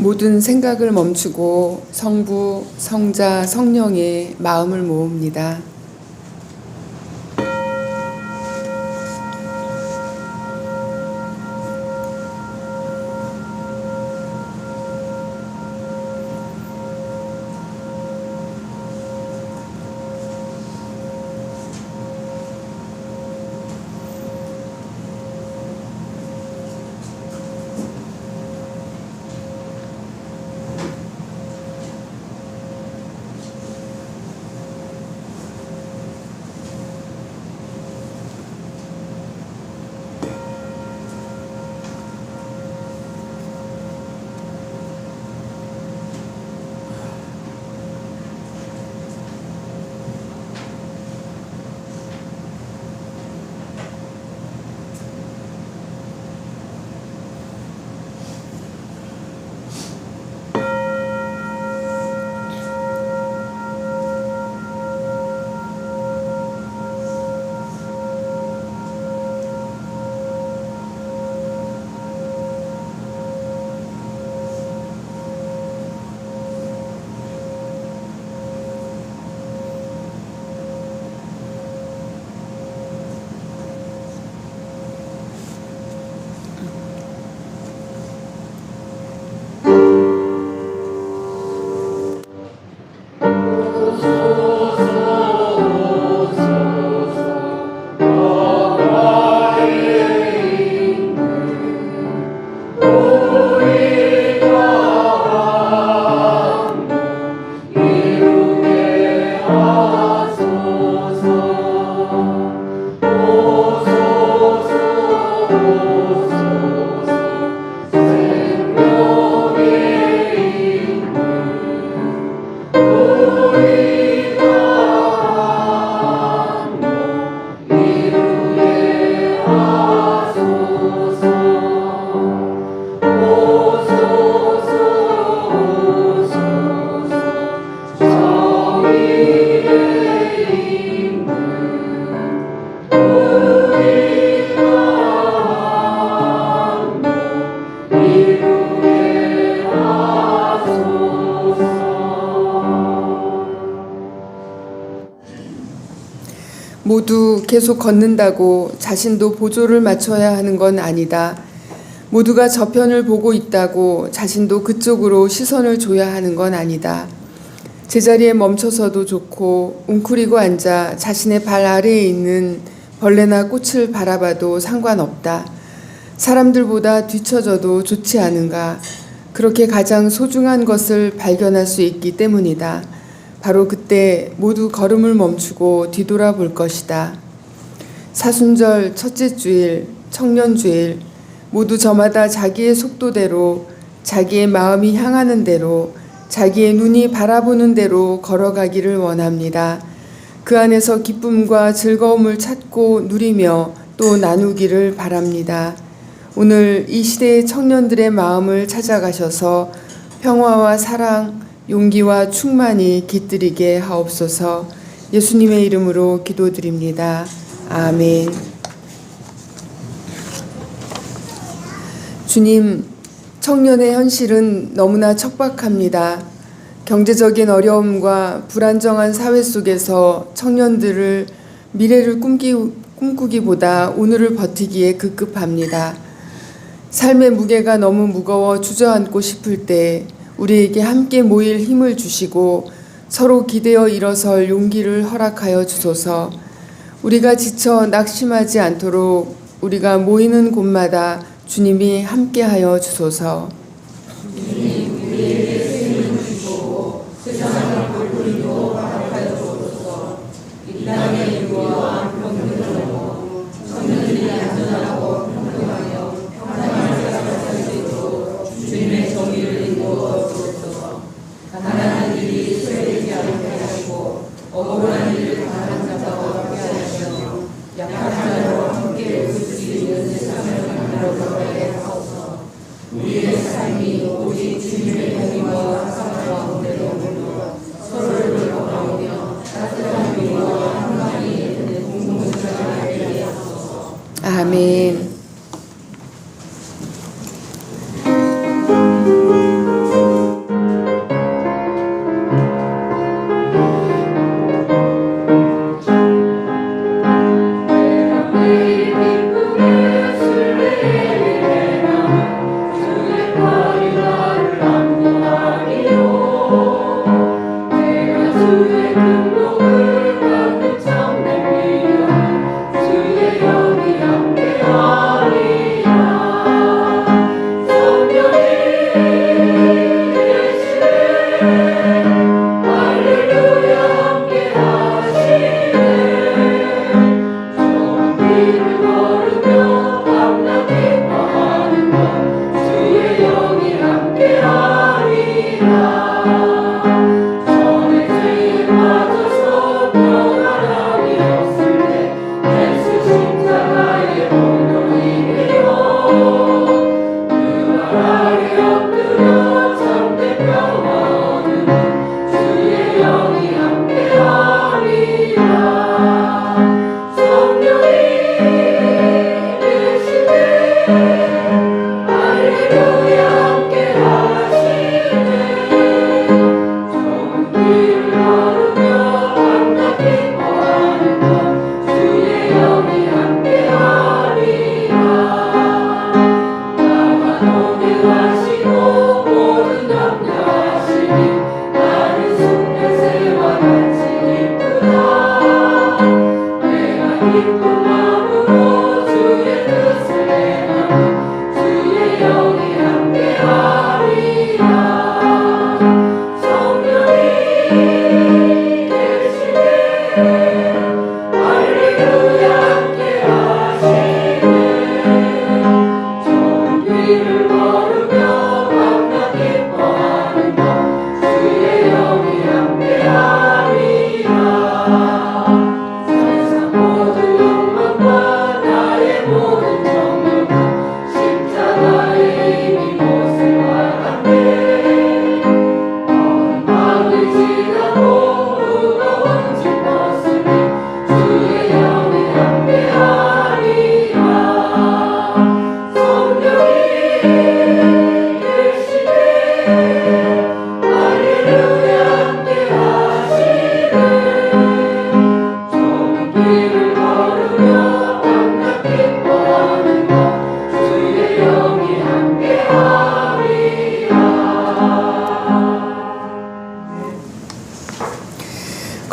모든 생각을 멈추고 성부, 성자, 성령의 마음을 모읍니다. 모두 계속 걷는다고 자신도 보조를 맞춰야 하는 건 아니다. 모두가 저편을 보고 있다고 자신도 그쪽으로 시선을 줘야 하는 건 아니다. 제자리에 멈춰서도 좋고 웅크리고 앉아 자신의 발 아래에 있는 벌레나 꽃을 바라봐도 상관없다. 사람들보다 뒤처져도 좋지 않은가. 그렇게 가장 소중한 것을 발견할 수 있기 때문이다. 바로 그때 모두 걸음을 멈추고 뒤돌아볼 것이다. 사순절, 첫째 주일, 청년주일 모두 저마다 자기의 속도대로 자기의 마음이 향하는 대로 자기의 눈이 바라보는 대로 걸어가기를 원합니다. 그 안에서 기쁨과 즐거움을 찾고 누리며 또 나누기를 바랍니다. 오늘 이 시대의 청년들의 마음을 찾아가셔서 평화와 사랑, 용기와 충만이 깃들이게 하옵소서. 예수님의 이름으로 기도드립니다. 아멘. 주님, 청년의 현실은 너무나 척박합니다. 경제적인 어려움과 불안정한 사회 속에서 청년들을 미래를 꿈꾸기보다 오늘을 버티기에 급급합니다. 삶의 무게가 너무 무거워 주저앉고 싶을 때 우리에게 함께 모일 힘을 주시고 서로 기대어 일어설 용기를 허락하여 주소서. 우리가 지쳐 낙심하지 않도록 우리가 모이는 곳마다 주님이 함께하여 주소서. 주님, 우리에게 쓰임을 주시고 세상을 돌보리도 허락하여 주소서. 이 땅의 인구와 평등을 넘어 청년들이 안전하고 평등하여 평안하게 살아갈 수 있도록 주님의 정의를 이루어 주옵소서. 가난한 일이 쇠되지 않게 하시고 억울한 일을 당하는 자와 함께 하시며 약한 자로 함께 웃을 수 있는 세상을 만들어 가게 하옵소서. 우리의 삶이 오직 주님의 공의와 사랑 가운데로 물러 서로를 돌아보며 따뜻한 위로와 평안이 있는 공동체가 되게 하소서. 아멘.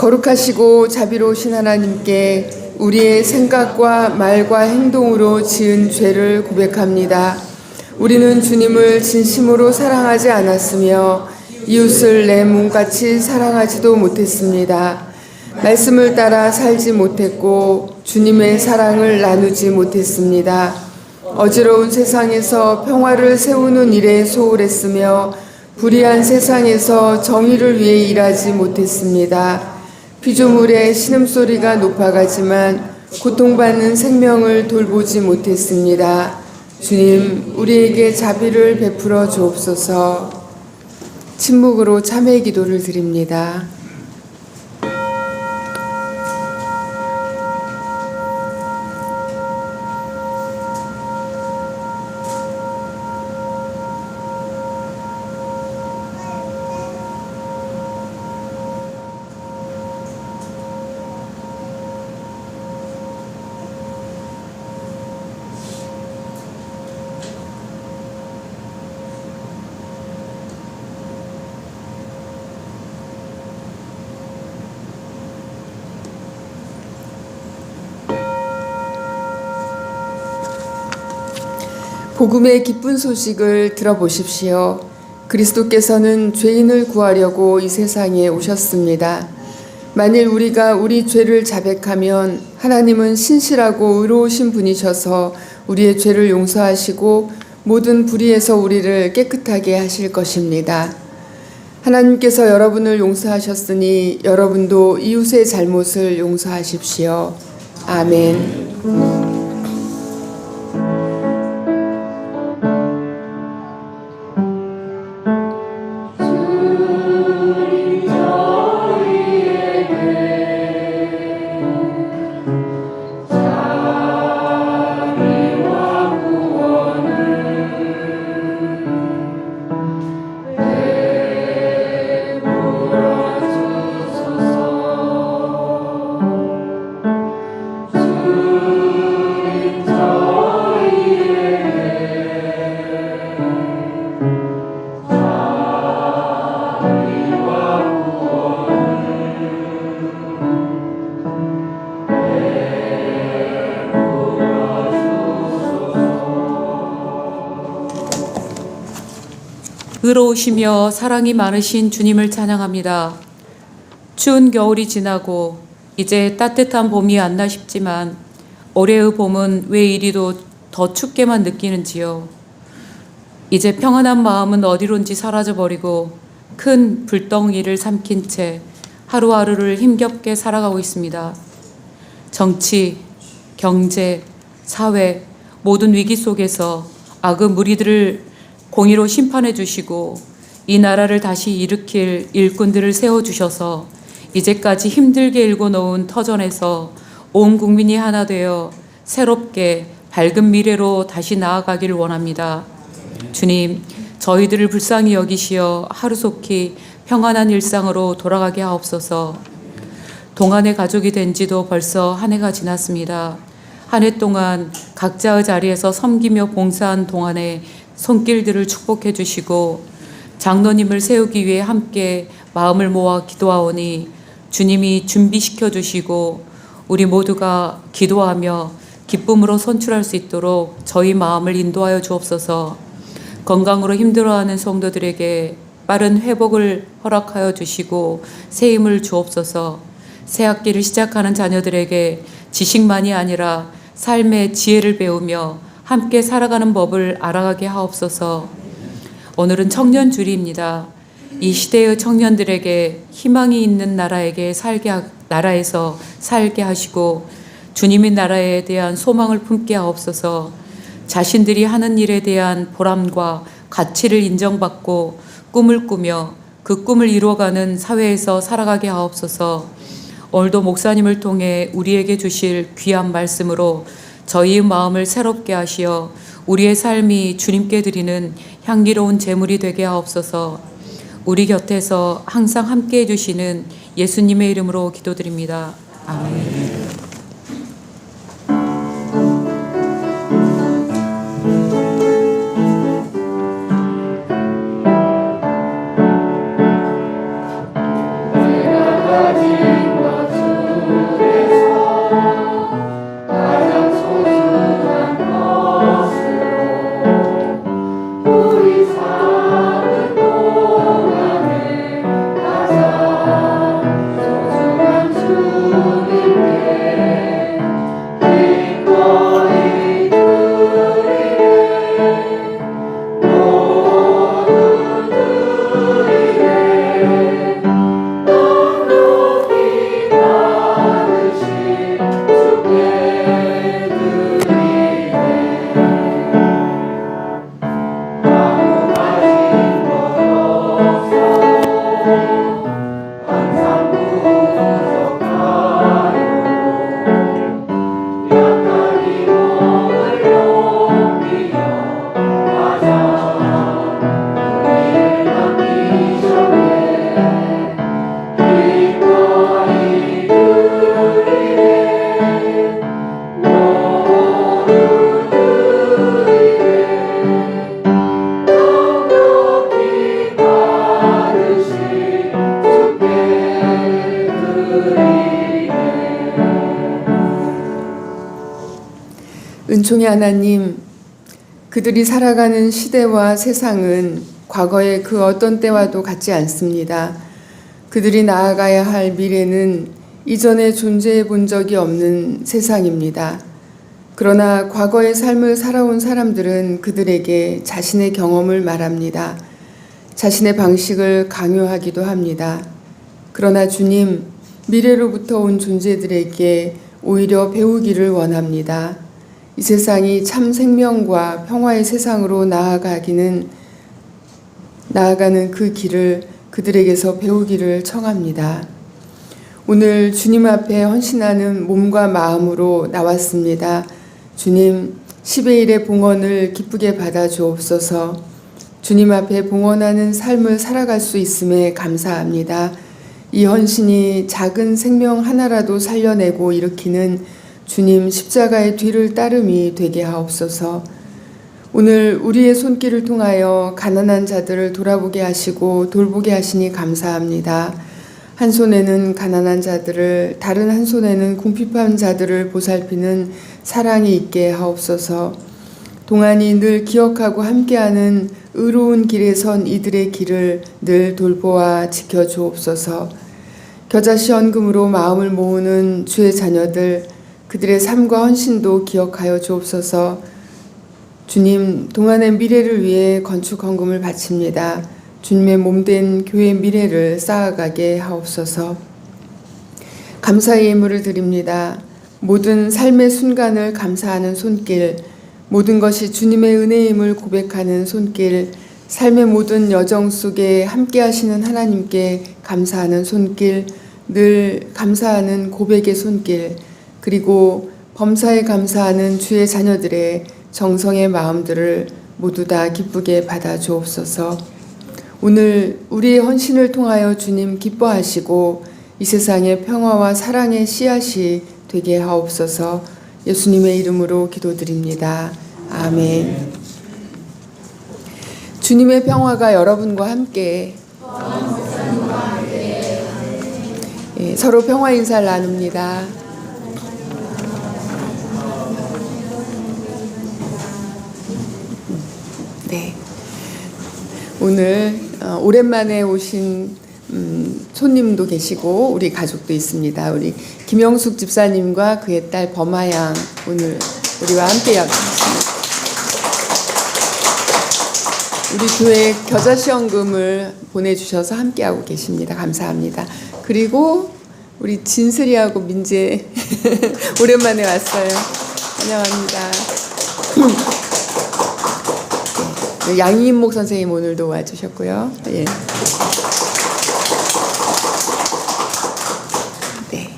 거룩하시고 자비로우신 하나님께 우리의 생각과 말과 행동으로 지은 죄를 고백합니다. 우리는 주님을 진심으로 사랑하지 않았으며 이웃을 내 몸같이 사랑하지도 못했습니다. 말씀을 따라 살지 못했고 주님의 사랑을 나누지 못했습니다. 어지러운 세상에서 평화를 세우는 일에 소홀했으며 불의한 세상에서 정의를 위해 일하지 못했습니다. 피조물의 신음소리가 높아가지만 고통받는 생명을 돌보지 못했습니다. 주님, 우리에게 자비를 베풀어 주옵소서. 침묵으로 참회 기도를 드립니다. 복음의 기쁜 소식을 들어보십시오. 그리스도께서는 죄인을 구하려고 이 세상에 오셨습니다. 만일 우리가 우리 죄를 자백하면 하나님은 신실하고 의로우신 분이셔서 우리의 죄를 용서하시고 모든 불의에서 우리를 깨끗하게 하실 것입니다. 하나님께서 여러분을 용서하셨으니 여러분도 이웃의 잘못을 용서하십시오. 아멘. 의로우시며 사랑이 많으신 주님을 찬양합니다. 추운 겨울이 지나고 이제 따뜻한 봄이 왔나 싶지만 올해의 봄은 왜 이리도 더 춥게만 느끼는지요. 이제 평안한 마음은 어디론지 사라져버리고 큰 불덩이를 삼킨 채 하루하루를 힘겹게 살아가고 있습니다. 정치, 경제, 사회 모든 위기 속에서 악의 무리들을 공의로 심판해 주시고 이 나라를 다시 일으킬 일꾼들을 세워주셔서 이제까지 힘들게 일궈놓은 터전에서 온 국민이 하나 되어 새롭게 밝은 미래로 다시 나아가기를 원합니다. 주님, 저희들을 불쌍히 여기시어 하루속히 평안한 일상으로 돌아가게 하옵소서. 동안의 가족이 된 지도 벌써 한 해가 지났습니다. 한 해 동안 각자의 자리에서 섬기며 봉사한 동안에 손길들을 축복해 주시고 장로님을 세우기 위해 함께 마음을 모아 기도하오니 주님이 준비시켜 주시고 우리 모두가 기도하며 기쁨으로 선출할 수 있도록 저희 마음을 인도하여 주옵소서. 건강으로 힘들어하는 성도들에게 빠른 회복을 허락하여 주시고 새 힘을 주옵소서. 새 학기를 시작하는 자녀들에게 지식만이 아니라 삶의 지혜를 배우며 함께 살아가는 법을 알아가게 하옵소서. 오늘은 청년 주일입니다. 이 시대의 청년들에게 희망이 있는 나라에서 살게 하시고 주님의 나라에 대한 소망을 품게 하옵소서. 자신들이 하는 일에 대한 보람과 가치를 인정받고 꿈을 꾸며 그 꿈을 이루어가는 사회에서 살아가게 하옵소서. 오늘도 목사님을 통해 우리에게 주실 귀한 말씀으로 저희의 마음을 새롭게 하시어 우리의 삶이 주님께 드리는 향기로운 제물이 되게 하옵소서. 우리 곁에서 항상 함께해 주시는 예수님의 이름으로 기도드립니다. 아멘. 내가 가진 은총의 하나님, 그들이 살아가는 시대와 세상은 과거의 그 어떤 때와도 같지 않습니다. 그들이 나아가야 할 미래는 이전에 존재해 본 적이 없는 세상입니다. 그러나 과거의 삶을 살아온 사람들은 그들에게 자신의 경험을 말합니다. 자신의 방식을 강요하기도 합니다. 그러나 주님, 미래로부터 온 존재들에게 오히려 배우기를 원합니다. 이 세상이 참 생명과 평화의 세상으로 나아가는 그 길을 그들에게서 배우기를 청합니다. 오늘 주님 앞에 헌신하는 몸과 마음으로 나왔습니다. 주님, 10의 1의 봉헌을 기쁘게 받아 주옵소서. 주님 앞에 봉헌하는 삶을 살아갈 수 있음에 감사합니다. 이 헌신이 작은 생명 하나라도 살려내고 일으키는 주님 십자가의 뒤를 따름이 되게 하옵소서. 오늘 우리의 손길을 통하여 가난한 자들을 돌아보게 하시고 돌보게 하시니 감사합니다. 한 손에는 가난한 자들을, 다른 한 손에는 궁핍한 자들을 보살피는 사랑이 있게 하옵소서. 동안이 늘 기억하고 함께하는 의로운 길에 선 이들의 길을 늘 돌보아 지켜주옵소서. 겨자씨 헌금으로 마음을 모으는 주의 자녀들, 그들의 삶과 헌신도 기억하여 주옵소서. 주님, 동안의 미래를 위해 건축 헌금을 바칩니다. 주님의 몸된 교회의 미래를 쌓아가게 하옵소서. 감사의 예물을 드립니다. 모든 삶의 순간을 감사하는 손길, 모든 것이 주님의 은혜임을 고백하는 손길, 삶의 모든 여정 속에 함께 하시는 하나님께 감사하는 손길, 늘 감사하는 고백의 손길, 그리고 범사에 감사하는 주의 자녀들의 정성의 마음들을 모두 다 기쁘게 받아 주옵소서. 오늘 우리의 헌신을 통하여 주님 기뻐하시고 이 세상의 평화와 사랑의 씨앗이 되게 하옵소서. 예수님의 이름으로 기도드립니다. 아멘. 주님의 평화가 여러분과 함께, 서로 평화 인사를 나눕니다. 네. 오늘 오랜만에 오신 손님도 계시고 우리 가족도 있습니다. 우리 김영숙 집사님과 그의 딸 범아양 오늘 우리와 함께 약속했습니다. 우리 교회 겨자씨 헌금을 보내주셔서 함께하고 계십니다. 감사합니다. 그리고 우리 진슬이하고 민재 오랜만에 왔어요. 환영합니다. 네, 양희인목 선생님 오늘도 와주셨고요. 예. 네.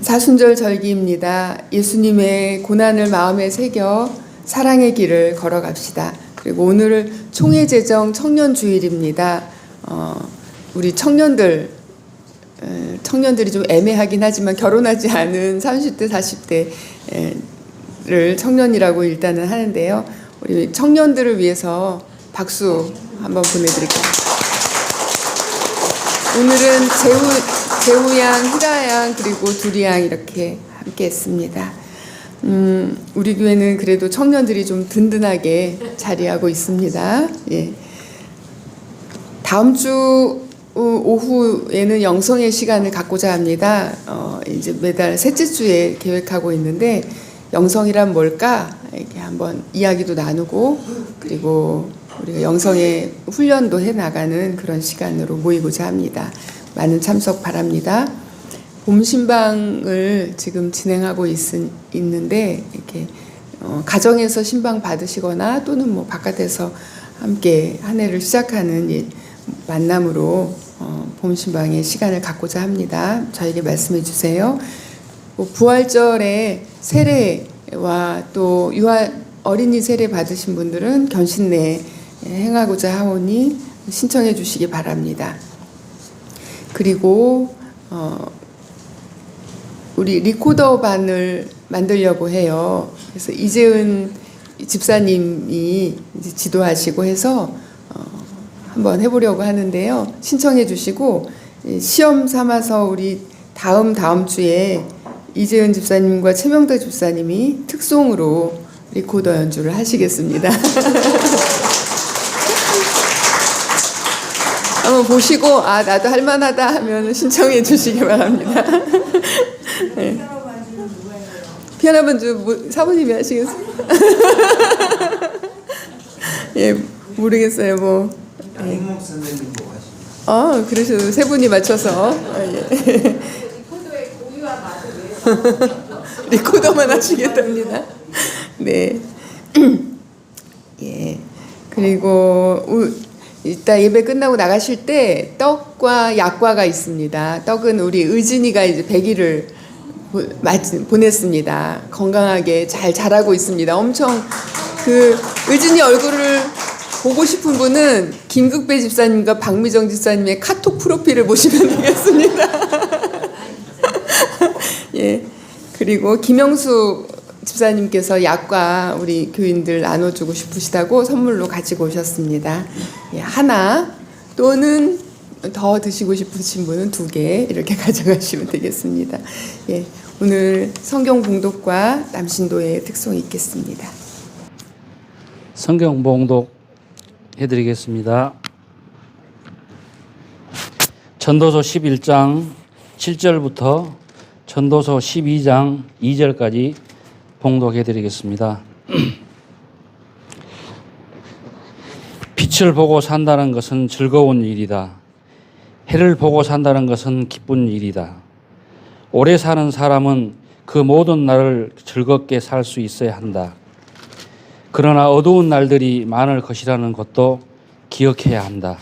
사순절 절기입니다. 예수님의 고난을 마음에 새겨 사랑의 길을 걸어갑시다. 그리고 오늘은 총회제정 청년주일입니다. 우리 청년들이 좀 애매하긴 하지만 결혼하지 않은 30대, 40대를 청년이라고 일단은 하는데요. 우리 청년들을 위해서 박수 한번 보내드릴게요. 오늘은 재우양, 희라양 그리고 두리양 이렇게 함께 했습니다. 우리 교회는 그래도 청년들이 좀 든든하게 자리하고 있습니다. 예. 다음 주 오후에는 영성의 시간을 갖고자 합니다. 이제 매달 셋째 주에 계획하고 있는데 영성이란 뭘까? 이렇게 한번 이야기도 나누고 그리고 우리가 영성의 훈련도 해나가는 그런 시간으로 모이고자 합니다. 많은 참석 바랍니다. 봄 신방을 지금 진행하고 있는데 이렇게 가정에서 신방 받으시거나 또는 뭐 바깥에서 함께 한 해를 시작하는 만남으로 봄 신방의 시간을 갖고자 합니다. 저에게 말씀해 주세요. 부활절에 세례와 또 어린이 세례 받으신 분들은 견신내 행하고자 하오니 신청해 주시기 바랍니다. 그리고 우리 리코더 반을 만들려고 해요. 그래서 이재은 집사님이 이제 지도하시고 해서 한번 해보려고 하는데요. 신청해 주시고 시험 삼아서 우리 다음 주에 이재은 집사님과 최명대 집사님이 특송으로 리코더 연주를 하시겠습니다. 한번 보시고 나도 할만하다 하면 신청해 주시기 바랍니다. 네. 피아노 반주 사모님이 하시겠어요? 예, 모르겠어요. 뭐. 양목 선생님 뭐 하십니까? 그러셔도 세 분이 맞춰서. 예. 리코더의 고유와 맛을 리코더만 하시겠답니다. 네. 예. 그리고 이따 예배 끝나고 나가실 때 떡과 약과가 있습니다. 떡은 우리 의진이가 이제 100일을 보냈습니다. 건강하게 잘 자라고 있습니다. 엄청 의진이 얼굴을 보고 싶은 분은 김극배 집사님과 박미정 집사님의 카톡 프로필을 보시면 되겠습니다. 예. 그리고 김영수 집사님께서 약과 우리 교인들 나눠주고 싶으시다고 선물로 가지고 오셨습니다. 예, 하나 또는 더 드시고 싶으신 분은 2개 이렇게 가져가시면 되겠습니다. 예, 오늘 성경 봉독과 남신도의 특송이 있겠습니다. 성경 봉독 해드리겠습니다. 전도서 11장 7절부터 전도서 12장 2절까지 봉독해드리겠습니다. 빛을 보고 산다는 것은 즐거운 일이다. 해를 보고 산다는 것은 기쁜 일이다. 오래 사는 사람은 그 모든 날을 즐겁게 살 수 있어야 한다. 그러나 어두운 날들이 많을 것이라는 것도 기억해야 한다.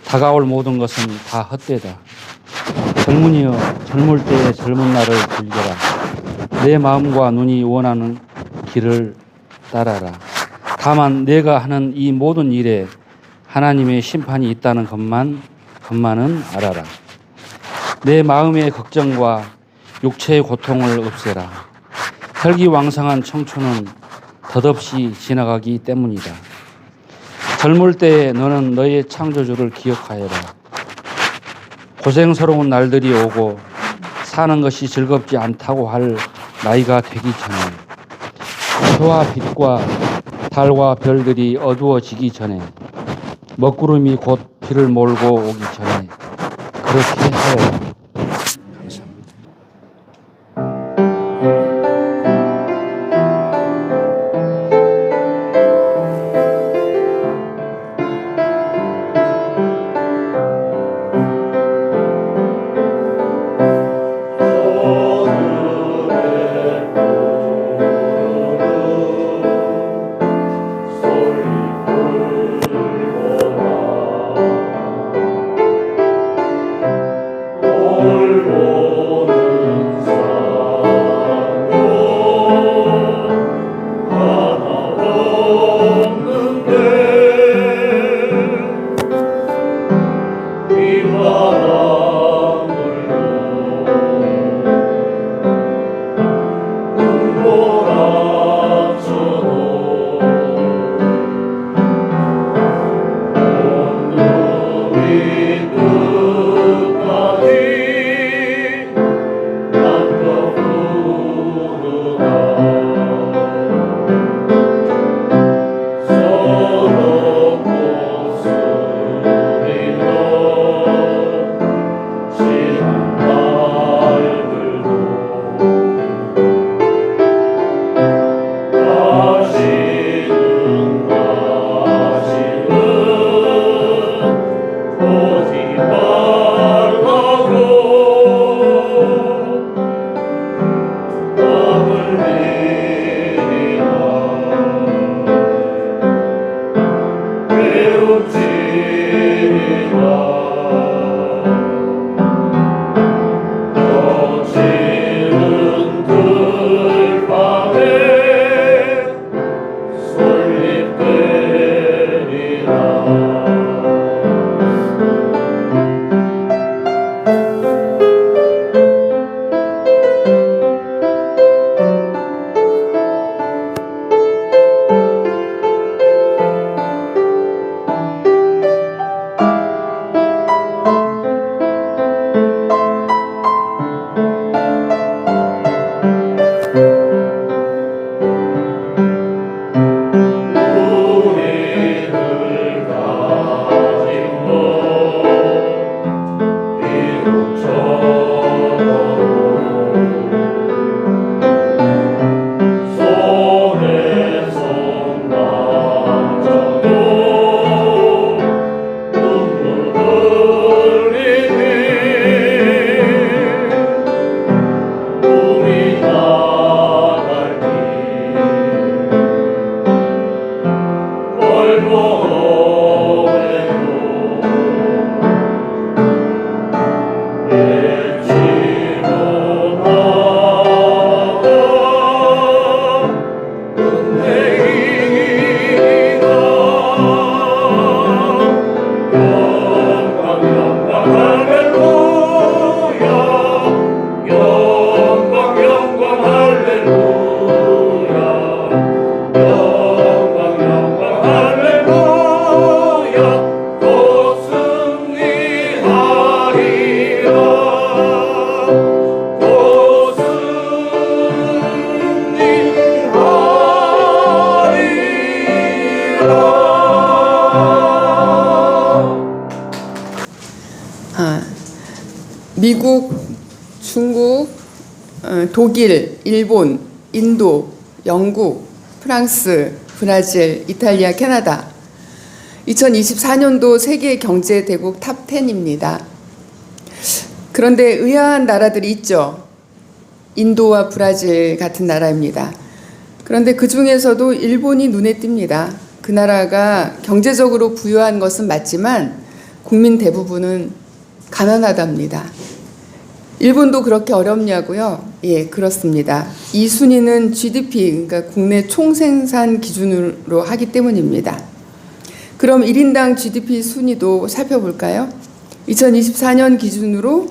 다가올 모든 것은 다 헛되다. 젊은이여, 젊을 때의 젊은 날을 즐겨라. 내 마음과 눈이 원하는 길을 따라라. 다만 내가 하는 이 모든 일에 하나님의 심판이 있다는 것만은 알아라. 내 마음의 걱정과 육체의 고통을 없애라. 혈기왕성한 청춘은 덧없이 지나가기 때문이다. 젊을 때에 너는 너의 창조주를 기억하여라. 고생스러운 날들이 오고 사는 것이 즐겁지 않다고 할 나이가 되기 전에, 해와 빛과 달과 별들이 어두워지기 전에, 먹구름이 곧 비를 몰고 오기 전에 그렇게 하여라. 감사합니다. 오 미국, 중국, 독일, 일본, 인도, 영국, 프랑스, 브라질, 이탈리아, 캐나다. 2024년도 세계 경제 대국 탑 10입니다. 그런데 의아한 나라들이 있죠. 인도와 브라질 같은 나라입니다. 그런데 그 중에서도 일본이 눈에 띕니다. 그 나라가 경제적으로 부유한 것은 맞지만 국민 대부분은 가난하답니다. 일본도 그렇게 어렵냐고요? 예, 그렇습니다. 이 순위는 GDP, 그러니까 국내 총생산 기준으로 하기 때문입니다. 그럼 1인당 GDP 순위도 살펴볼까요? 2024년 기준으로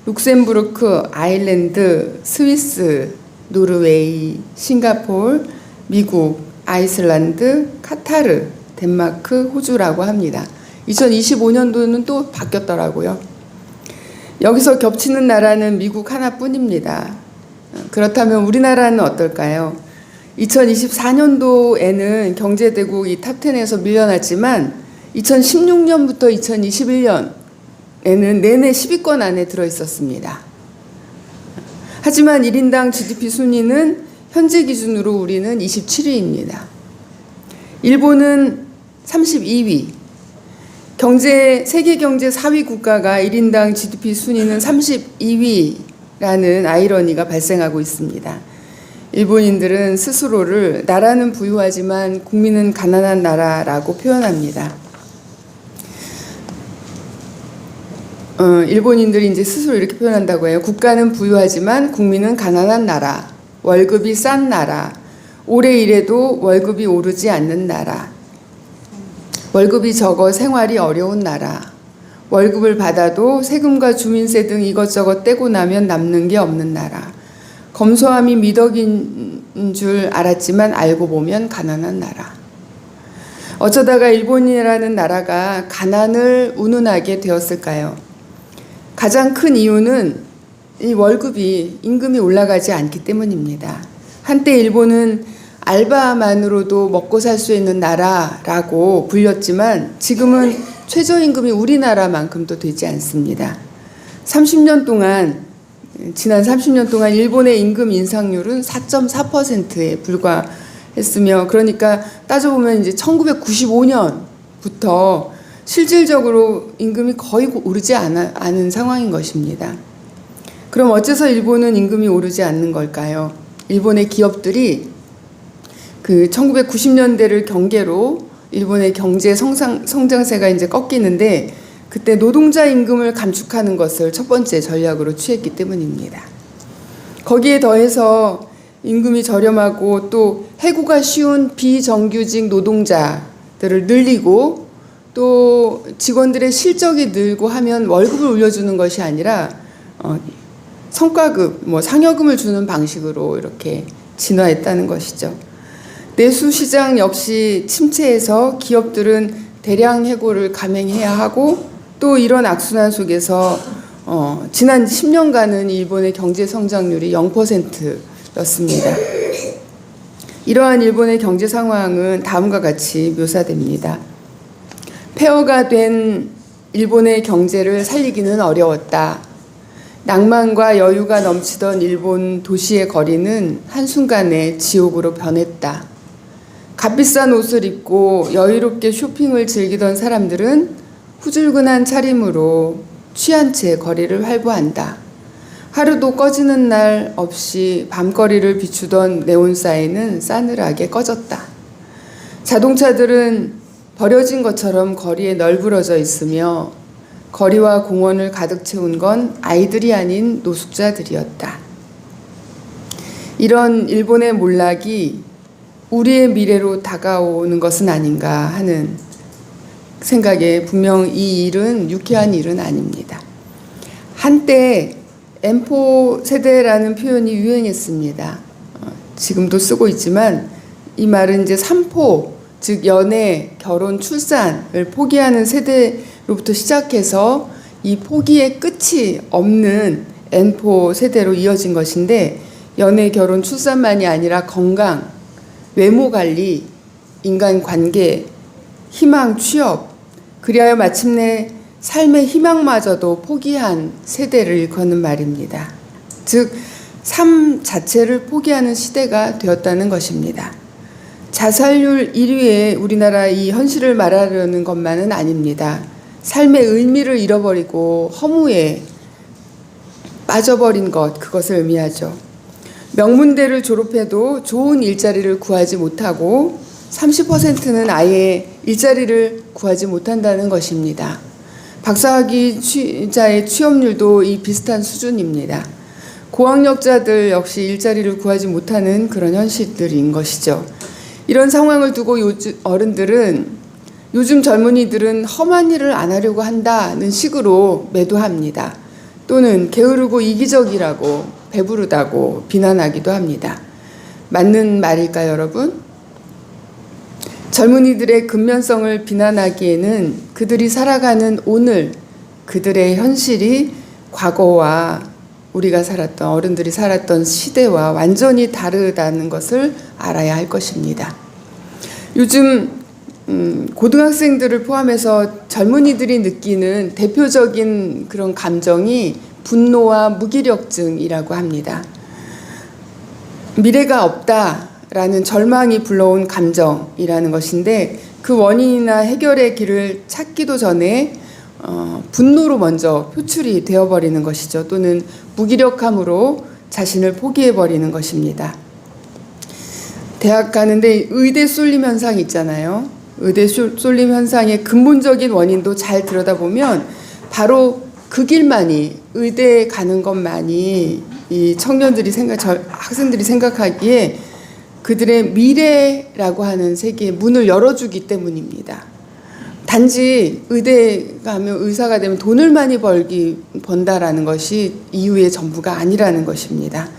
룩셈부르크, 아일랜드, 스위스, 노르웨이, 싱가포르, 미국, 아이슬란드, 카타르, 덴마크, 호주라고 합니다. 2025년도는 또 바뀌었더라고요. 여기서 겹치는 나라는 미국 하나뿐입니다. 그렇다면 우리나라는 어떨까요? 2024년도에는 경제대국 이 탑10에서 밀려났지만 2016년부터 2021년에는 내내 10위권 안에 들어있었습니다. 하지만 1인당 GDP 순위는 현재 기준으로 우리는 27위입니다. 일본은 32위. 세계 경제 4위 국가가 1인당 GDP 순위는 32위라는 아이러니가 발생하고 있습니다. 일본인들은 스스로를 나라는 부유하지만 국민은 가난한 나라라고 표현합니다. 일본인들이 이제 스스로 이렇게 표현한다고 해요. 국가는 부유하지만 국민은 가난한 나라, 월급이 싼 나라, 오래 일해도 월급이 오르지 않는 나라, 월급이 적어 생활이 어려운 나라, 월급을 받아도 세금과 주민세 등 이것저것 떼고 나면 남는 게 없는 나라, 검소함이 미덕인 줄 알았지만 알고 보면 가난한 나라. 어쩌다가 일본이라는 나라가 가난을 운운하게 되었을까요? 가장 큰 이유는 이 임금이 올라가지 않기 때문입니다. 한때 일본은 알바만으로도 먹고 살 수 있는 나라라고 불렸지만 지금은 최저임금이 우리나라만큼도 되지 않습니다. 지난 30년 동안 일본의 임금 인상률은 4.4%에 불과했으며, 그러니까 따져보면 이제 1995년부터 실질적으로 임금이 거의 오르지 않은 상황인 것입니다. 그럼 어째서 일본은 임금이 오르지 않는 걸까요? 일본의 기업들이 그 1990년대를 경계로 일본의 경제 성장세가 이제 꺾이는데, 그때 노동자 임금을 감축하는 것을 첫 번째 전략으로 취했기 때문입니다. 거기에 더해서 임금이 저렴하고 또 해고가 쉬운 비정규직 노동자들을 늘리고, 또 직원들의 실적이 늘고 하면 월급을 올려주는 것이 아니라 성과급, 상여금을 주는 방식으로 이렇게 진화했다는 것이죠. 내수 시장 역시 침체해서 기업들은 대량 해고를 감행해야 하고, 또 이런 악순환 속에서 지난 10년간은 일본의 경제 성장률이 0%였습니다. 이러한 일본의 경제 상황은 다음과 같이 묘사됩니다. 폐허가 된 일본의 경제를 살리기는 어려웠다. 낭만과 여유가 넘치던 일본 도시의 거리는 한순간에 지옥으로 변했다. 값비싼 옷을 입고 여유롭게 쇼핑을 즐기던 사람들은 후줄근한 차림으로 취한 채 거리를 활보한다. 하루도 꺼지는 날 없이 밤거리를 비추던 네온사인은 싸늘하게 꺼졌다. 자동차들은 버려진 것처럼 거리에 널브러져 있으며 거리와 공원을 가득 채운 건 아이들이 아닌 노숙자들이었다. 이런 일본의 몰락이 우리의 미래로 다가오는 것은 아닌가 하는 생각에, 분명 이 일은 유쾌한 일은 아닙니다. 한때 M4 세대라는 표현이 유행했습니다. 지금도 쓰고 있지만 이 말은 이제 3포, 즉 연애, 결혼, 출산을 포기하는 세대로부터 시작해서 이 포기의 끝이 없는 N4 세대로 이어진 것인데, 연애, 결혼, 출산만이 아니라 건강, 외모 관리, 인간관계, 희망, 취업, 그리하여 마침내 삶의 희망마저도 포기한 세대를 일컫는 말입니다. 즉, 삶 자체를 포기하는 시대가 되었다는 것입니다. 자살률 1위의 우리나라 이 현실을 말하려는 것만은 아닙니다. 삶의 의미를 잃어버리고 허무에 빠져버린 것, 그것을 의미하죠. 명문대를 졸업해도 좋은 일자리를 구하지 못하고 30%는 아예 일자리를 구하지 못한다는 것입니다. 박사학위자의 취업률도 이 비슷한 수준입니다. 고학력자들 역시 일자리를 구하지 못하는 그런 현실들인 것이죠. 이런 상황을 두고 요즘 젊은이들은 험한 일을 안 하려고 한다는 식으로 매도합니다. 또는 게으르고 이기적이라고 배부르다고 비난하기도 합니다. 맞는 말일까요, 여러분? 젊은이들의 근면성을 비난하기에는 그들이 살아가는 오늘, 그들의 현실이 과거와 우리가 살았던, 어른들이 살았던 시대와 완전히 다르다는 것을 알아야 할 것입니다. 요즘 고등학생들을 포함해서 젊은이들이 느끼는 대표적인 그런 감정이 분노와 무기력증이라고 합니다. 미래가 없다라는 절망이 불러온 감정이라는 것인데, 그 원인이나 해결의 길을 찾기도 전에 분노로 먼저 표출이 되어버리는 것이죠. 또는 무기력함으로 자신을 포기해버리는 것입니다. 대학 가는데 의대 쏠림 현상이 있잖아요. 의대 쏠림 현상의 근본적인 원인도 잘 들여다보면 바로 그 길만이, 의대에 가는 것만이 이 학생들이 생각하기에 그들의 미래라고 하는 세계의 문을 열어주기 때문입니다. 단지 의대에 가면, 의사가 되면 돈을 많이 번다라는 것이 이유의 전부가 아니라는 것입니다.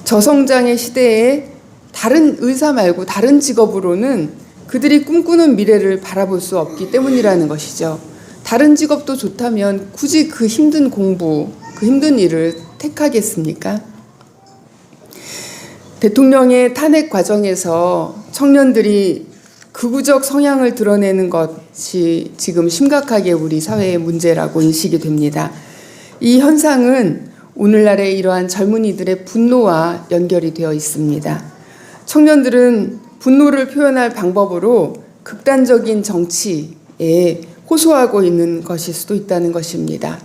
저성장의 시대에 다른 의사 말고 다른 직업으로는 그들이 꿈꾸는 미래를 바라볼 수 없기 때문이라는 것이죠. 다른 직업도 좋다면 굳이 그 힘든 공부, 그 힘든 일을 택하겠습니까? 대통령의 탄핵 과정에서 청년들이 극우적 성향을 드러내는 것이 지금 심각하게 우리 사회의 문제라고 인식이 됩니다. 이 현상은 오늘날의 이러한 젊은이들의 분노와 연결이 되어 있습니다. 청년들은 분노를 표현할 방법으로 극단적인 정치에 호소하고 있는 것일 수도 있다는 것입니다.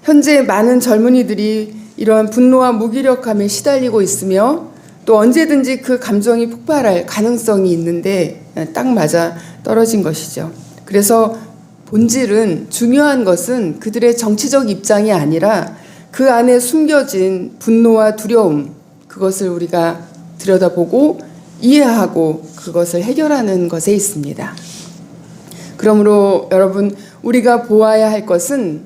현재 많은 젊은이들이 이러한 분노와 무기력함에 시달리고 있으며 또 언제든지 그 감정이 폭발할 가능성이 있는데 딱 맞아 떨어진 것이죠. 그래서 본질은, 중요한 것은 그들의 정치적 입장이 아니라 그 안에 숨겨진 분노와 두려움, 그것을 우리가 들여다보고 이해하고 그것을 해결하는 것에 있습니다. 그러므로 여러분, 우리가 보아야 할 것은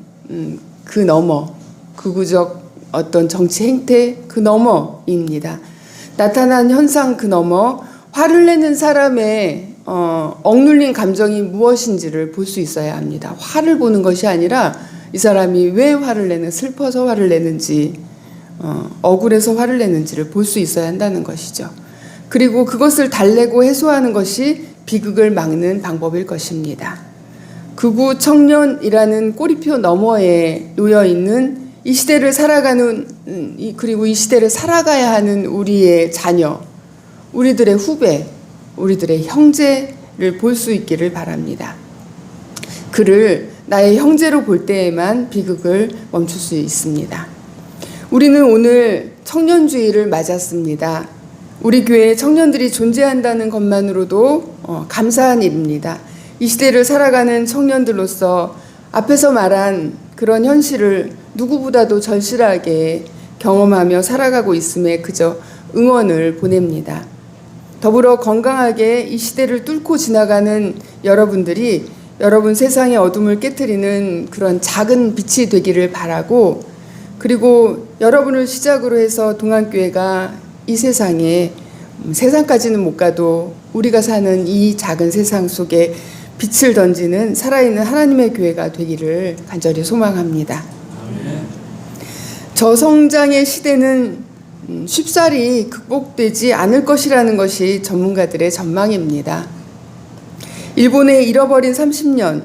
그 너머, 극우적 어떤 정치 행태 그 너머입니다. 나타난 현상 그 너머, 화를 내는 사람의 억눌린 감정이 무엇인지를 볼 수 있어야 합니다. 화를 보는 것이 아니라 이 사람이 왜 화를 내는, 슬퍼서 화를 내는지, 억울해서 화를 내는지를 볼 수 있어야 한다는 것이죠. 그리고 그것을 달래고 해소하는 것이 비극을 막는 방법일 것입니다. 극우 청년이라는 꼬리표 너머에 놓여 있는 이 시대를 살아가는, 그리고 이 시대를 살아가야 하는 우리의 자녀, 우리들의 후배, 우리들의 형제를 볼 수 있기를 바랍니다. 그를 나의 형제로 볼 때에만 비극을 멈출 수 있습니다. 우리는 오늘 청년주의를 맞았습니다. 우리 교회에 청년들이 존재한다는 것만으로도 감사한 일입니다. 이 시대를 살아가는 청년들로서 앞에서 말한 그런 현실을 누구보다도 절실하게 경험하며 살아가고 있음에 그저 응원을 보냅니다. 더불어 건강하게 이 시대를 뚫고 지나가는 여러분들이 여러분 세상의 어둠을 깨트리는 그런 작은 빛이 되기를 바라고, 그리고 여러분을 시작으로 해서 동안교회가 이 세상에, 세상까지는 못 가도 우리가 사는 이 작은 세상 속에 빛을 던지는 살아있는 하나님의 교회가 되기를 간절히 소망합니다. 저성장의 시대는 쉽사리 극복되지 않을 것이라는 것이 전문가들의 전망입니다. 일본의 잃어버린 30년,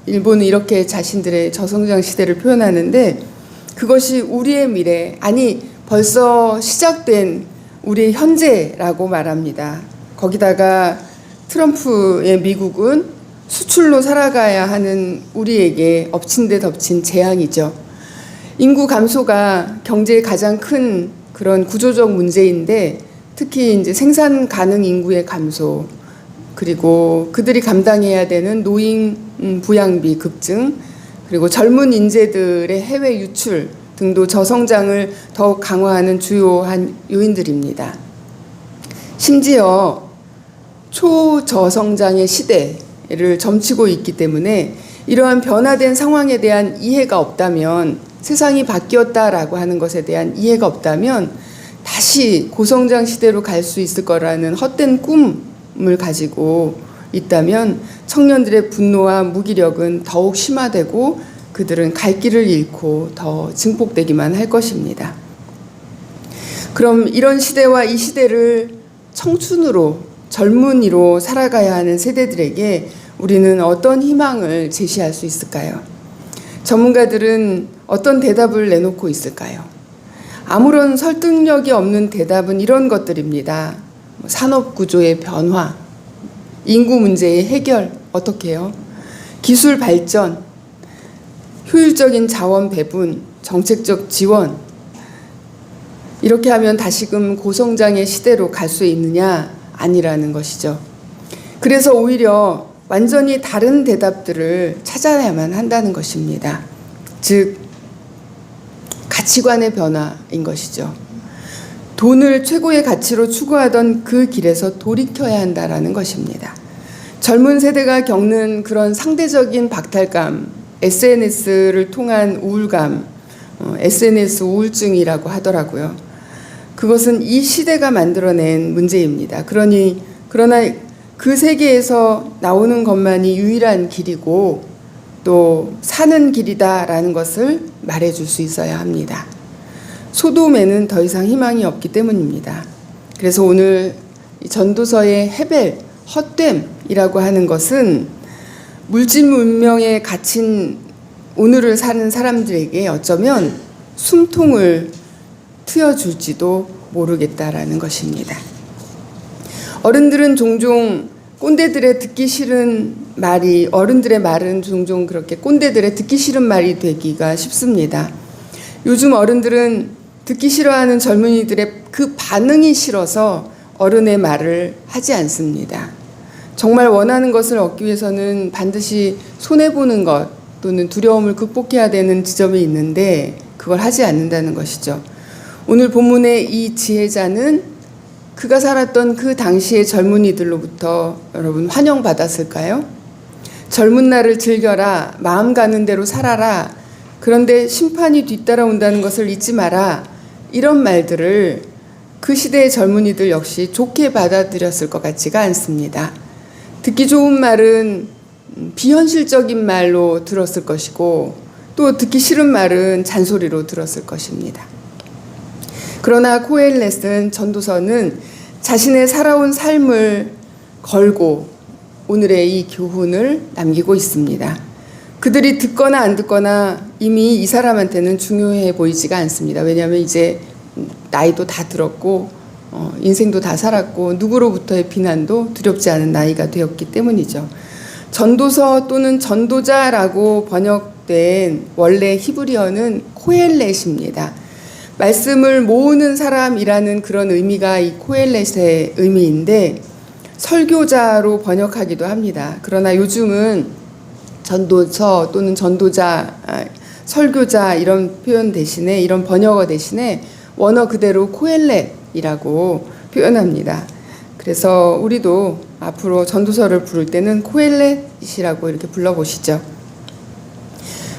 일본은 이렇게 자신들의 저성장 시대를 표현하는데 그것이 우리의 미래, 아니 벌써 시작된 우리의 현재라고 말합니다. 거기다가 트럼프의 미국은 수출로 살아가야 하는 우리에게 엎친 데 덮친 재앙이죠. 인구 감소가 경제의 가장 큰 그런 구조적 문제인데 특히 이제 생산 가능 인구의 감소, 그리고 그들이 감당해야 되는 노인 부양비 급증, 그리고 젊은 인재들의 해외 유출 등도 저성장을 더욱 강화하는 주요한 요인들입니다. 심지어 초저성장의 시대를 점치고 있기 때문에 이러한 변화된 상황에 대한 이해가 없다면, 세상이 바뀌었다라고 하는 것에 대한 이해가 없다면 다시 고성장 시대로 갈 수 있을 거라는 헛된 꿈을 가지고 있다면 청년들의 분노와 무기력은 더욱 심화되고 그들은 갈 길을 잃고 더 증폭되기만 할 것입니다. 그럼 이런 시대와 이 시대를 청춘으로, 젊은이로 살아가야 하는 세대들에게 우리는 어떤 희망을 제시할 수 있을까요? 전문가들은 어떤 대답을 내놓고 있을까요? 아무런 설득력이 없는 대답은 이런 것들입니다. 산업 구조의 변화, 인구 문제의 해결, 어떻게 해요? 기술 발전, 효율적인 자원 배분, 정책적 지원, 이렇게 하면 다시금 고성장의 시대로 갈 수 있느냐? 아니라는 것이죠. 그래서 오히려 완전히 다른 대답들을 찾아야만 한다는 것입니다. 즉, 가치관의 변화인 것이죠. 돈을 최고의 가치로 추구하던 그 길에서 돌이켜야 한다라는 것입니다. 젊은 세대가 겪는 그런 상대적인 박탈감, SNS를 통한 우울감, SNS 우울증이라고 하더라고요. 그것은 이 시대가 만들어낸 문제입니다. 그러나 그 세계에서 나오는 것만이 유일한 길이고 또 사는 길이다라는 것을 말해줄 수 있어야 합니다. 소돔에는 더 이상 희망이 없기 때문입니다. 그래서 오늘 전도서의 헤벨, 헛됨이라고 하는 것은 물질 문명에 갇힌 오늘을 사는 사람들에게 어쩌면 숨통을 트여줄지도 모르겠다라는 것입니다. 어른들은 종종 꼰대들의 듣기 싫은 말이, 어른들의 말은 종종 그렇게 꼰대들의 듣기 싫은 말이 되기가 쉽습니다. 요즘 어른들은 듣기 싫어하는 젊은이들의 그 반응이 싫어서 어른의 말을 하지 않습니다. 정말 원하는 것을 얻기 위해서는 반드시 손해보는 것 또는 두려움을 극복해야 되는 지점이 있는데 그걸 하지 않는다는 것이죠. 오늘 본문의 이 지혜자는 그가 살았던 그 당시의 젊은이들로부터 여러분 환영받았을까요? 젊은 날을 즐겨라, 마음 가는 대로 살아라, 그런데 심판이 뒤따라온다는 것을 잊지 마라, 이런 말들을 그 시대의 젊은이들 역시 좋게 받아들였을 것 같지가 않습니다. 듣기 좋은 말은 비현실적인 말로 들었을 것이고 또 듣기 싫은 말은 잔소리로 들었을 것입니다. 그러나 코엘렛은, 전도서는 자신의 살아온 삶을 걸고 오늘의 이 교훈을 남기고 있습니다. 그들이 듣거나 안 듣거나 이미 이 사람한테는 중요해 보이지가 않습니다. 왜냐하면 이제 나이도 다 들었고 인생도 다 살았고 누구로부터의 비난도 두렵지 않은 나이가 되었기 때문이죠. 전도서 또는 전도자라고 번역된 원래 히브리어는 코엘렛입니다. 말씀을 모으는 사람이라는 그런 의미가 이 코엘렛의 의미인데 설교자로 번역하기도 합니다. 그러나 요즘은 전도서 또는 전도자, 설교자 이런 표현 대신에, 이런 번역어 대신에 원어 그대로 코엘렛이라고 표현합니다. 그래서 우리도 앞으로 전도서를 부를 때는 코엘렛이라고 이렇게 불러보시죠.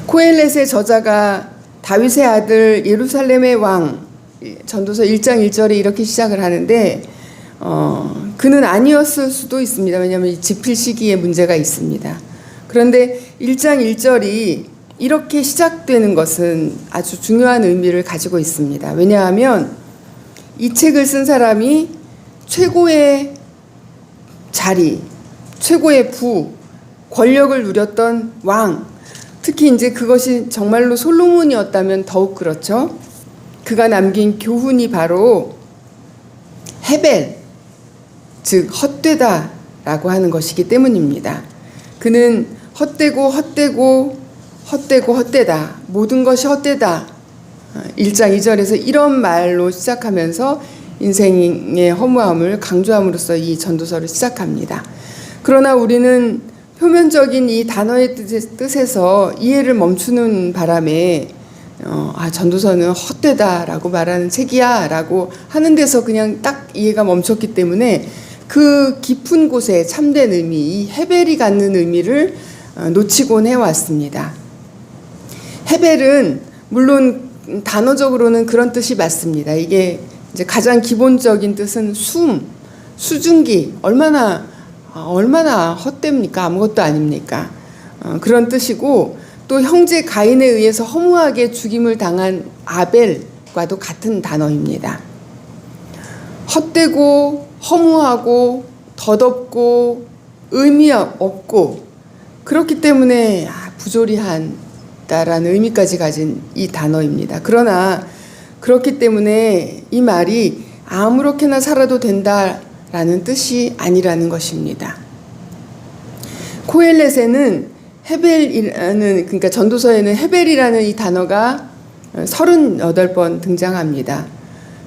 코엘렛의 저자가 다윗의 아들 예루살렘의 왕, 전도서 1장 1절에 이렇게 시작을 하는데 그는 아니었을 수도 있습니다. 왜냐하면 이 집필 시기에 문제가 있습니다. 그런데 1장 1절이 이렇게 시작되는 것은 아주 중요한 의미를 가지고 있습니다. 왜냐하면 이 책을 쓴 사람이 최고의 자리, 최고의 부, 권력을 누렸던 왕, 특히 이제 그것이 정말로 솔로몬이었다면 더욱 그렇죠. 그가 남긴 교훈이 바로 헤벨, 즉 헛되다라고 하는 것이기 때문입니다. 그는 헛되다, 모든 것이 헛되다. 1장 2절에서 이런 말로 시작하면서 인생의 허무함을 강조함으로써 이 전도서를 시작합니다. 그러나 우리는 표면적인 이 단어의 뜻에서 이해를 멈추는 바람에 전도서는 헛되다라고 말하는 책이야 라고 하는 데서 그냥 딱 이해가 멈췄기 때문에 그 깊은 곳에 참된 의미, 이 헤벨이 갖는 의미를 놓치곤 해왔습니다. 헤벨은 물론 단어적으로는 그런 뜻이 맞습니다. 이게 이제 가장 기본적인 뜻은 수증기, 얼마나 헛됩니까? 아무것도 아닙니까? 그런 뜻이고, 또 형제 가인에 의해서 허무하게 죽임을 당한 아벨과도 같은 단어입니다. 헛되고 허무하고 덧없고 의미 없고 그렇기 때문에 부조리한다라는 의미까지 가진 이 단어입니다. 그러나 그렇기 때문에 이 말이 아무렇게나 살아도 된다라는 뜻이 아니라는 것입니다. 코엘렛에는 그러니까 전도서에는 헤벨이라는 이 단어가 38번 등장합니다.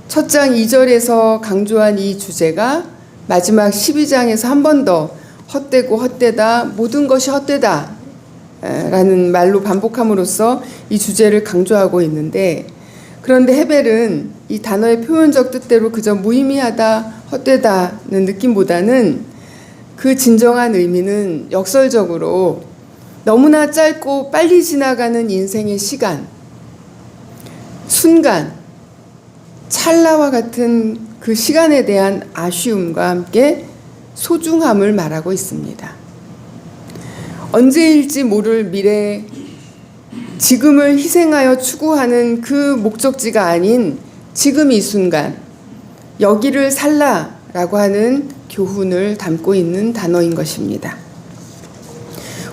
첫 장 2절에서 강조한 이 주제가 마지막 12장에서 한 번 더 헛되고 헛되다, 모든 것이 헛되다 라는 말로 반복함으로써 이 주제를 강조하고 있는데, 그런데 헤벨은 이 단어의 표현적 뜻대로 그저 무의미하다, 헛되다는 느낌보다는 그 진정한 의미는 역설적으로 너무나 짧고 빨리 지나가는 인생의 시간, 순간, 찰나와 같은 그 시간에 대한 아쉬움과 함께 소중함을 말하고 있습니다. 언제일지 모를 미래, 지금을 희생하여 추구하는 그 목적지가 아닌 지금 이 순간, 여기를 살라라고 하는 교훈을 담고 있는 단어인 것입니다.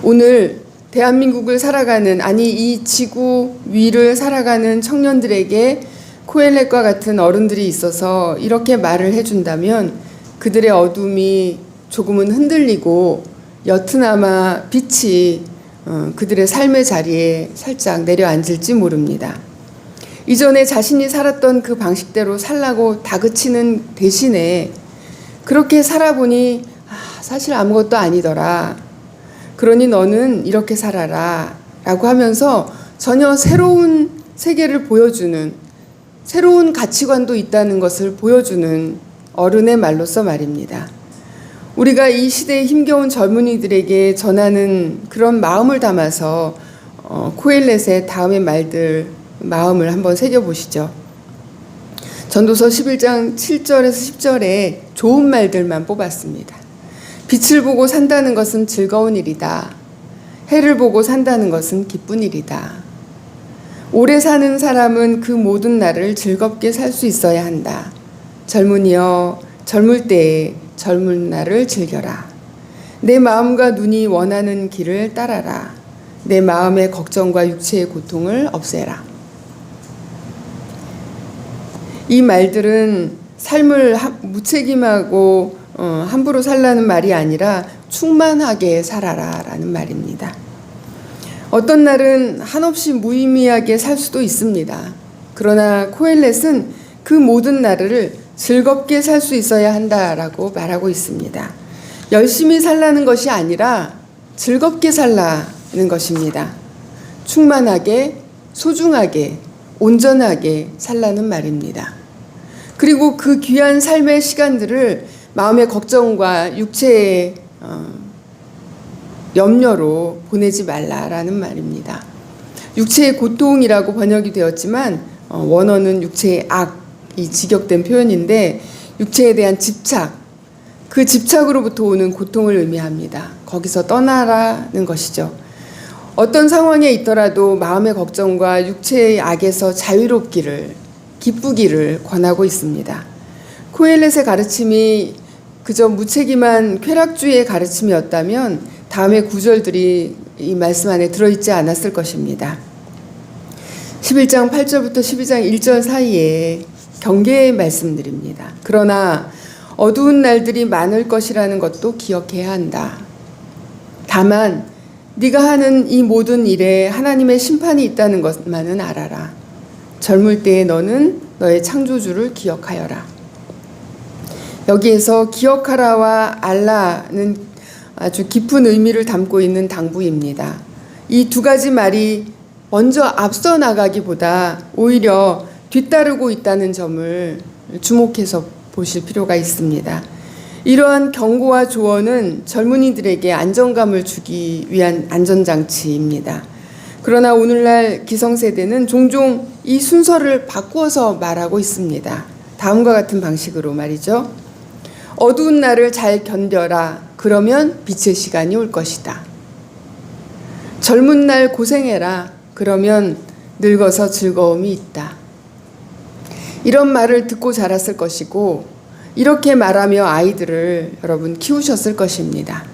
오늘 대한민국을 살아가는, 이 지구 위를 살아가는 청년들에게 코엘렛과 같은 어른들이 있어서 이렇게 말을 해준다면 그들의 어둠이 조금은 흔들리고 여트나마 빛이 그들의 삶의 자리에 살짝 내려앉을지 모릅니다. 이전에 자신이 살았던 그 방식대로 살라고 다그치는 대신에 그렇게 살아보니 사실 아무것도 아니더라. 그러니 너는 이렇게 살아라 라고 하면서 전혀 새로운 세계를 보여주는, 새로운 가치관도 있다는 것을 보여주는 어른의 말로서 말입니다. 우리가 이 시대의 힘겨운 젊은이들에게 전하는 그런 마음을 담아서 코엘렛의 다음의 마음을 한번 새겨보시죠. 전도서 11장 7절에서 10절에 좋은 말들만 뽑았습니다. 빛을 보고 산다는 것은 즐거운 일이다. 해를 보고 산다는 것은 기쁜 일이다. 오래 사는 사람은 그 모든 날을 즐겁게 살 수 있어야 한다. 젊은이여, 젊을 때에 젊은 날을 즐겨라. 내 마음과 눈이 원하는 길을 따라라. 내 마음의 걱정과 육체의 고통을 없애라. 이 말들은 삶을 무책임하고 함부로 살라는 말이 아니라 충만하게 살아라 라는 말입니다. 어떤 날은 한없이 무의미하게 살 수도 있습니다. 그러나 코엘렛은 그 모든 날을 즐겁게 살 수 있어야 한다라고 말하고 있습니다. 열심히 살라는 것이 아니라 즐겁게 살라는 것입니다. 충만하게, 소중하게, 온전하게 살라는 말입니다. 그리고 그 귀한 삶의 시간들을 마음의 걱정과 육체의 염려로 보내지 말라라는 말입니다. 육체의 고통이라고 번역이 되었지만 원어는 육체의 악이 직역된 표현인데, 육체에 대한 집착, 그 집착으로부터 오는 고통을 의미합니다. 거기서 떠나라는 것이죠. 어떤 상황에 있더라도 마음의 걱정과 육체의 악에서 자유롭기를, 기쁘기를 권하고 있습니다. 코엘렛의 가르침이 그저 무책임한 쾌락주의의 가르침이었다면 다음의 구절들이 이 말씀 안에 들어있지 않았을 것입니다. 11장 8절부터 12장 1절 사이에 경계의 말씀들입니다. 그러나 어두운 날들이 많을 것이라는 것도 기억해야 한다. 다만 네가 하는 이 모든 일에 하나님의 심판이 있다는 것만은 알아라. 젊을 때에 너는 너의 창조주를 기억하여라. 여기에서 기억하라와 알라는 아주 깊은 의미를 담고 있는 당부입니다. 이 두 가지 말이 먼저 앞서 나가기보다 오히려 뒤따르고 있다는 점을 주목해서 보실 필요가 있습니다. 이러한 경고와 조언은 젊은이들에게 안정감을 주기 위한 안전장치입니다. 그러나 오늘날 기성세대는 종종 이 순서를 바꾸어서 말하고 있습니다. 다음과 같은 방식으로 말이죠. 어두운 날을 잘 견뎌라. 그러면 빛의 시간이 올 것이다. 젊은 날 고생해라. 그러면 늙어서 즐거움이 있다. 이런 말을 듣고 자랐을 것이고 이렇게 말하며 아이들을 여러분 키우셨을 것입니다.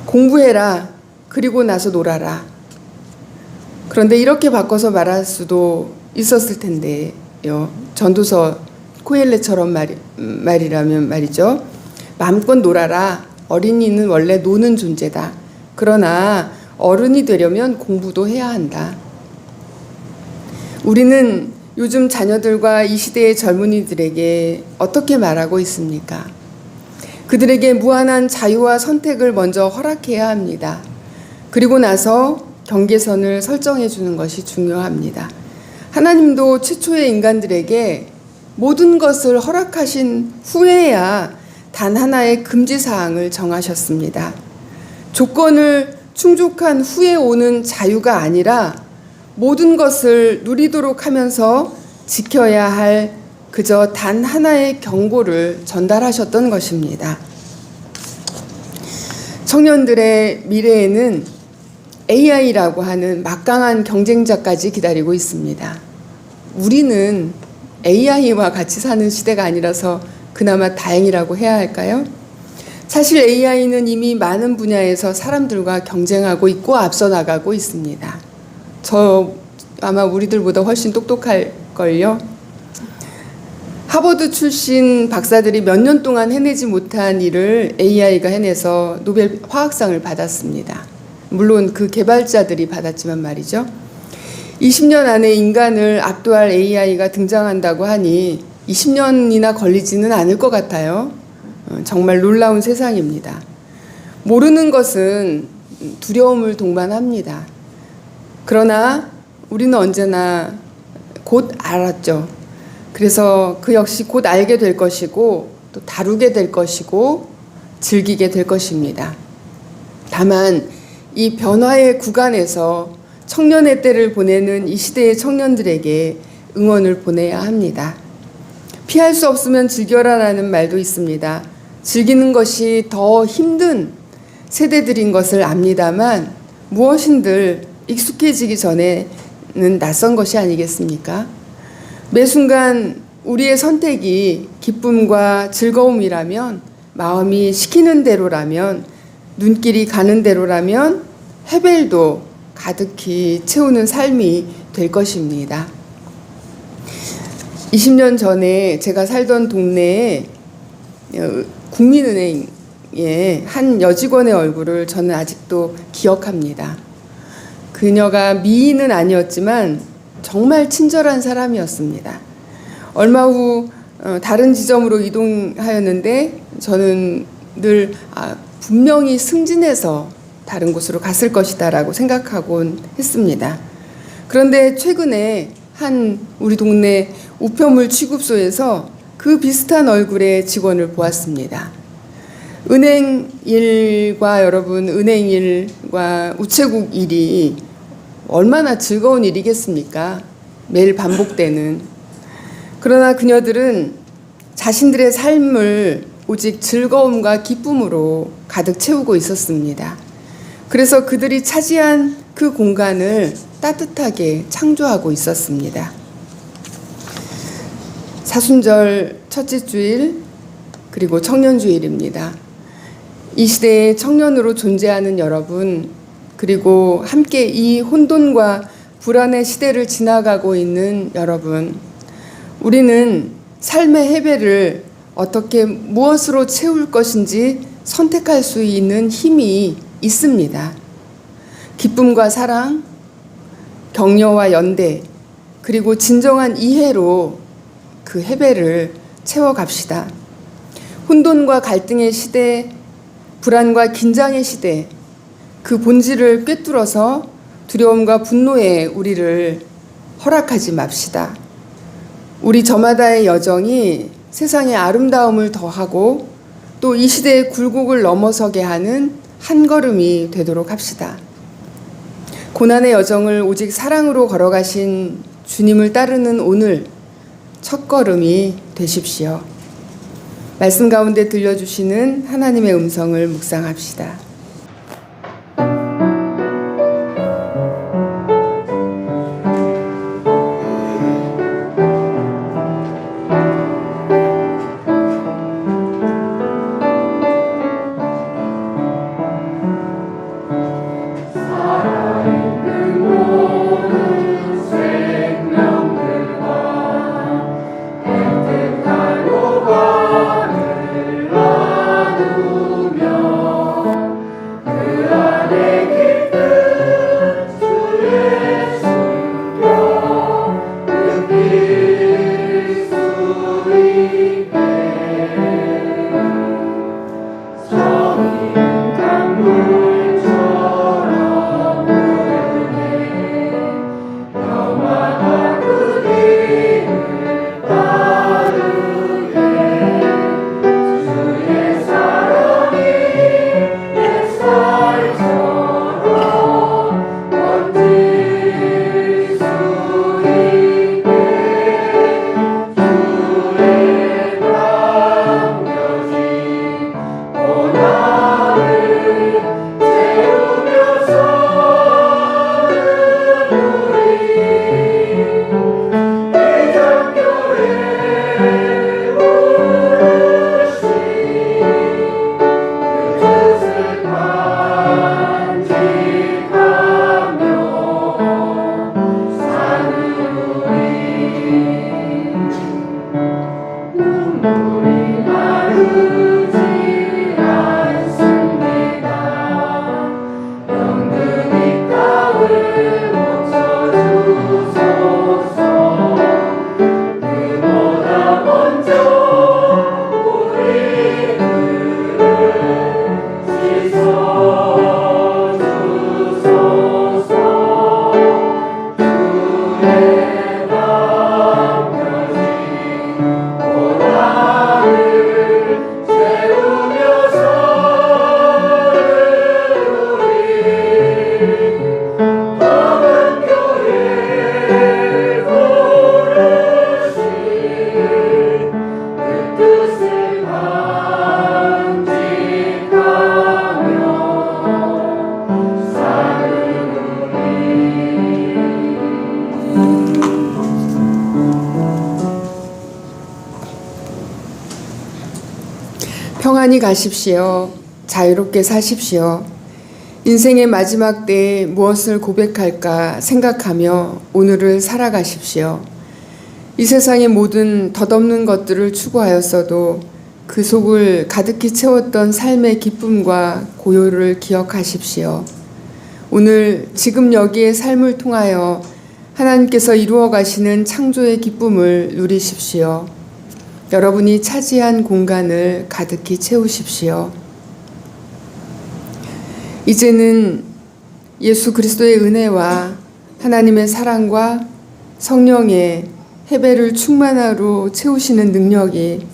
공부해라. 그리고 나서 놀아라. 그런데 이렇게 바꿔서 말할 수도 있었을 텐데요. 전도서 코엘레처럼 말이라면 말이죠. 마음껏 놀아라. 어린이는 원래 노는 존재다. 그러나 어른이 되려면 공부도 해야 한다. 우리는 요즘 자녀들과 이 시대의 젊은이들에게 어떻게 말하고 있습니까? 그들에게 무한한 자유와 선택을 먼저 허락해야 합니다. 그리고 나서 경계선을 설정해 주는 것이 중요합니다. 하나님도 최초의 인간들에게 모든 것을 허락하신 후에야 단 하나의 금지사항을 정하셨습니다. 조건을 충족한 후에 오는 자유가 아니라 모든 것을 누리도록 하면서 지켜야 할 그저 단 하나의 경고를 전달하셨던 것입니다. 청년들의 미래에는 AI라고 하는 막강한 경쟁자까지 기다리고 있습니다. 우리는 AI와 같이 사는 시대가 아니라서 그나마 다행이라고 해야 할까요? 사실 AI는 이미 많은 분야에서 사람들과 경쟁하고 있고 앞서 나가고 있습니다. 아마 우리들보다 훨씬 똑똑할걸요. 하버드 출신 박사들이 몇 년 동안 해내지 못한 일을 AI가 해내서 노벨 화학상을 받았습니다. 물론 그 개발자들이 받았지만 말이죠. 20년 안에 인간을 압도할 AI가 등장한다고 하니 20년이나 걸리지는 않을 것 같아요. 정말 놀라운 세상입니다. 모르는 것은 두려움을 동반합니다. 그러나 우리는 언제나 곧 알았죠. 그래서 그 역시 곧 알게 될 것이고 또 다루게 될 것이고 즐기게 될 것입니다. 다만 이 변화의 구간에서 청년의 때를 보내는 이 시대의 청년들에게 응원을 보내야 합니다. 피할 수 없으면 즐겨라라는 말도 있습니다. 즐기는 것이 더 힘든 세대들인 것을 압니다만 무엇인들 익숙해지기 전에는 낯선 것이 아니겠습니까? 매 순간 우리의 선택이 기쁨과 즐거움이라면, 마음이 시키는 대로라면, 눈길이 가는 대로라면 헤벨도 가득히 채우는 삶이 될 것입니다. 20년 전에 제가 살던 동네에 국민은행의 한 여직원의 얼굴을 저는 아직도 기억합니다. 그녀가 미인은 아니었지만 정말 친절한 사람이었습니다. 얼마 후 다른 지점으로 이동하였는데 저는 늘 분명히 승진해서 다른 곳으로 갔을 것이다 라고 생각하곤 했습니다. 그런데 최근에 한 우리 동네 우편물 취급소에서 그 비슷한 얼굴의 직원을 보았습니다. 은행 일과 여러분, 은행 일과 우체국 일이 얼마나 즐거운 일이겠습니까? 매일 반복되는. 그러나 그녀들은 자신들의 삶을 오직 즐거움과 기쁨으로 가득 채우고 있었습니다. 그래서 그들이 차지한 그 공간을 따뜻하게 창조하고 있었습니다. 사순절 첫째 주일 그리고 청년주일입니다. 이 시대의 청년으로 존재하는 여러분, 그리고 함께 이 혼돈과 불안의 시대를 지나가고 있는 여러분, 우리는 삶의 해배를 어떻게 무엇으로 채울 것인지 선택할 수 있는 힘이 있습니다. 기쁨과 사랑, 격려와 연대, 그리고 진정한 이해로 그 해배를 채워갑시다. 혼돈과 갈등의 시대, 불안과 긴장의 시대, 그 본질을 꿰뚫어서 두려움과 분노에 우리를 허락하지 맙시다. 우리 저마다의 여정이 세상의 아름다움을 더하고 또 이 시대의 굴곡을 넘어서게 하는 한 걸음이 되도록 합시다. 고난의 여정을 오직 사랑으로 걸어가신 주님을 따르는 오늘 첫 걸음이 되십시오. 말씀 가운데 들려주시는 하나님의 음성을 묵상합시다. 평안히 가십시오. 자유롭게 사십시오. 인생의 마지막 때에 무엇을 고백할까 생각하며 오늘을 살아가십시오. 이 세상의 모든 덧없는 것들을 추구하였어도 그 속을 가득히 채웠던 삶의 기쁨과 고요를 기억하십시오. 오늘 지금 여기의 삶을 통하여 하나님께서 이루어 가시는 창조의 기쁨을 누리십시오. 여러분이 차지한 공간을 가득히 채우십시오. 이제는 예수 그리스도의 은혜와 하나님의 사랑과 성령의 해배를 충만하로 채우시는 능력이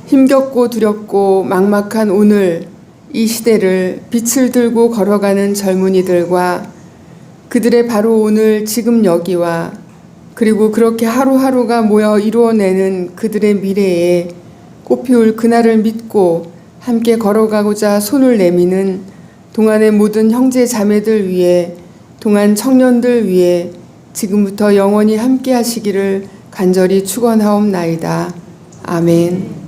힘겹고 두렵고 막막한 오늘 이 시대를 빛을 들고 걸어가는 젊은이들과 그들의 바로 오늘 지금 여기와 그리고 그렇게 하루하루가 모여 이루어내는 그들의 미래에 꽃피울 그날을 믿고 함께 걸어가고자 손을 내미는 동안의 모든 형제 자매들 위해, 동안 청년들 위해 지금부터 영원히 함께 하시기를 간절히 축원하옵나이다. 아멘.